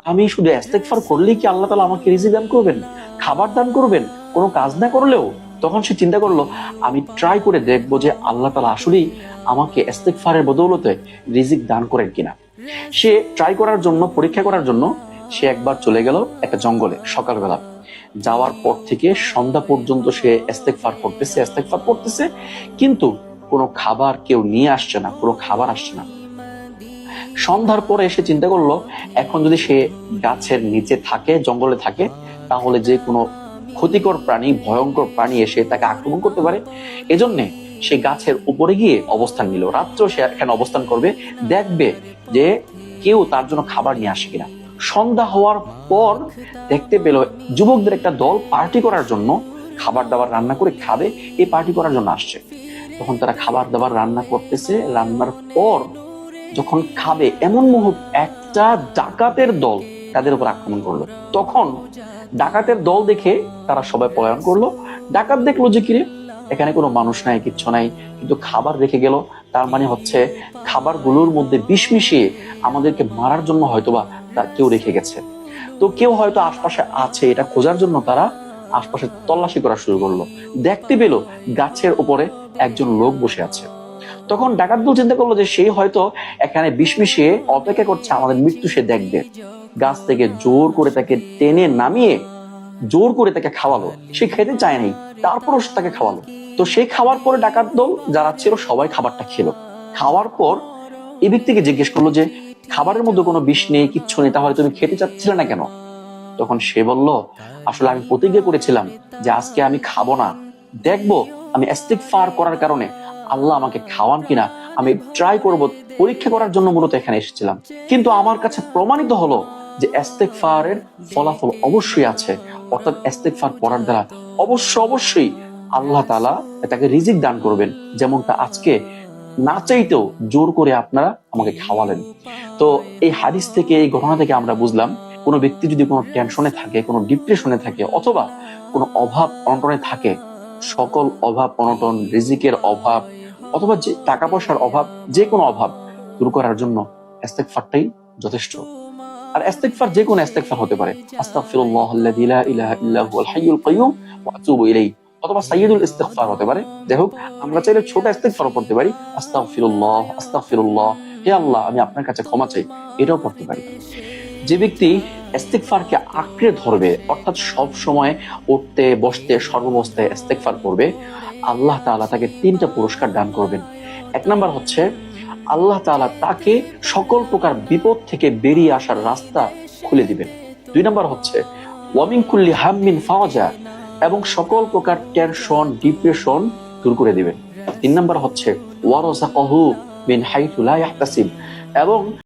আমি শুধু ইস্তেগফার করলেই কি আল্লাহ তাআলা আমাকে রিজিক দান করবেন, খাবার দান করবেন, কোনো কাজ না করলেও? তখন সে চিন্তা করলো, আমি ট্রাই করে দেখবো যে আল্লাহ তাআলা আসলেই আমাকে ইস্তেগফারের বদৌলতে রিজিক দান করেন কিনা। সে ট্রাই করার জন্য, পরীক্ষা করার জন্য সে একবার চলে গেল একটা জঙ্গলে সকালবেলা। যাওয়ার পর থেকে সন্ধ্যা পর্যন্ত সে ইস্তেগফার করতেছে, কিন্তু কোনো খাবার কেউ নিয়ে আসছে না, কোনো খাবার আসছে না। সন্ধ্যার পরে এসে চিন্তা করলো, এখন যদি সে গাছের নিচে থাকে, জঙ্গলে থাকে, তাহলে যে কোনো ক্ষতিকর প্রাণী, ভয়ঙ্কর প্রাণী এসে তাকে আক্রমণ করতে পারে। এজন্যে সে গাছের উপরে গিয়ে অবস্থান নিল। রাত্রেও সে এখানে অবস্থান করবে, দেখবে যে কেউ তার জন্য খাবার নিয়ে আসে কিনা। সন্ধ্যা হওয়ার পর দেখতে পেল যুবকদের একটা দল পার্টি করার জন্য, খাবার দাবার রান্না করে খাবে, এই পার্টি করার জন্য আসছে। তখন তারা খাবার দাবার রান্না করতেছে। রান্নার পর যখন খাবে, এমন মুহূর্ত একটা ডাকাতের দল তাদের উপর আক্রমণ করলো। তখন ডাকাতের দল দেখে তারা সবাই পলায়ন করলো। ডাকাত দেখলো যে কিরে, এখানে কোনো মানুষ নাই, কিচ্ছু নাই, কিন্তু খাবার রেখে গেল। তার মানে হচ্ছে খাবারগুলোর মধ্যে বিষ মিশিয়ে আমাদেরকে মারার জন্য হয়তোবা তার কেউ রেখে গেছে। তো কেউ হয়তো আশপাশে আছে, এটা খোঁজার জন্য তারা আশপাশে তল্লাশি করা শুরু করলো। দেখতে পেল গাছের উপরে একজন লোক বসে আছে। তখন ডাকাত দল চিন্তা করলো যে সে হয়তো এখানে বিষ মিশিয়ে অপেক্ষা করছে আমাদের মৃত্যু সে দেখবে। গাছ থেকে জোর করে তাকে টেনে নামিয়ে জোর করে তাকে খাওয়ালো। সে খেতে চায় নাই, তারপরও তাকে খাওয়ালো। তো সে খাওয়ার পরে ডাকাত দল যারা ছিল সবাই খাবারটা খেলো। খাওয়ার পর এই ব্যক্তিকে জিজ্ঞেস করলো যে খাবারের মধ্যে কোনো বিষ নেই, কিচ্ছু নেই, তাহলে তুমি খেতে চাচ্ছিলে না কেন? তখন সে বলল, আসলে আমি প্রতিজ্ঞা করেছিলাম যে আজকে আমি খাবো না, দেখবো আমি ইস্তেগফার করার কারণে আল্লাহ আমাকে খাওয়ান কিনা, আমি ট্রাই করব, পরীক্ষা করার জন্য মূলত এখানে এসেছিলাম। কিন্তু আমার কাছে প্রমাণিত হলো যে ইস্তেগফারের ফলাফল অবশ্যই আছে, অর্থাৎ ইস্তেগফার করার দ্বারা অবশ্যই আল্লাহ তাআলা তাকে রিজিক দান করবেন, যেমনটা আজকে না চাইতেও জোর করে আপনারা আমাকে খাওয়ালেন। তো এই হাদিস থেকে, এই ঘটনা থেকে আমরা বুঝলাম, কোনো ব্যক্তি যদি কোনো টেনশনে থাকে, কোনো ডিপ্রেশনে থাকে, অথবা কোনো অভাব অনটনে থাকে, সকল অভাব অনটন, রিজিকের অভাব, অথবা যে টাকা পয়সার অভাব, যে কোনো অভাব দূর করার জন্য ইস্তেগফারটাই যথেষ্ট। আর ইস্তেগফার যে কোনো ইস্তেগফার হতে পারে, আস্তাগফিরুল্লাহাল্লাযী লা ইলাহা ইল্লা হুয়াল হাইয়ুল কাইয়্যুম ওয়া আতুবু ইলাইহি, অথবা সাইয়্যিদুল ইস্তিগফার হতে পারে। যাই হোক, আমরা চাইলে ছোট ইস্তেগফারও পড়তে পারি, আস্তাগফিরুল্লাহ, হে আল্লাহ আমি আপনার কাছে ক্ষমা চাই, এটাও পড়তে পারি। যে ব্যক্তি ইস্তেগফারকে আঁকড়ে ধরবে, অর্থাৎ সব সময় উঠতে বসতে সর্বাবস্থায় ইস্তেগফার করবে, আল্লাহ তাআলা তাকে 3টা পুরস্কার দান করবেন। এক নাম্বার হচ্ছে, আল্লাহ তাআলা তাকে সকল প্রকার বিপদ থেকে বেরিয়ে আসার রাস্তা খুলে দিবেন। 2 নাম্বার হচ্ছে, ওয়া মিন কুল্লি হাম্মিন ফাওজা, এবং সকল প্রকার টেনশন, ডিপ্রেশন দূর করে দিবেন। 3 নাম্বার হচ্ছে, ওয়া রাযাকাহু মিন হাইথু লা ইয়াহতাসিব, এবং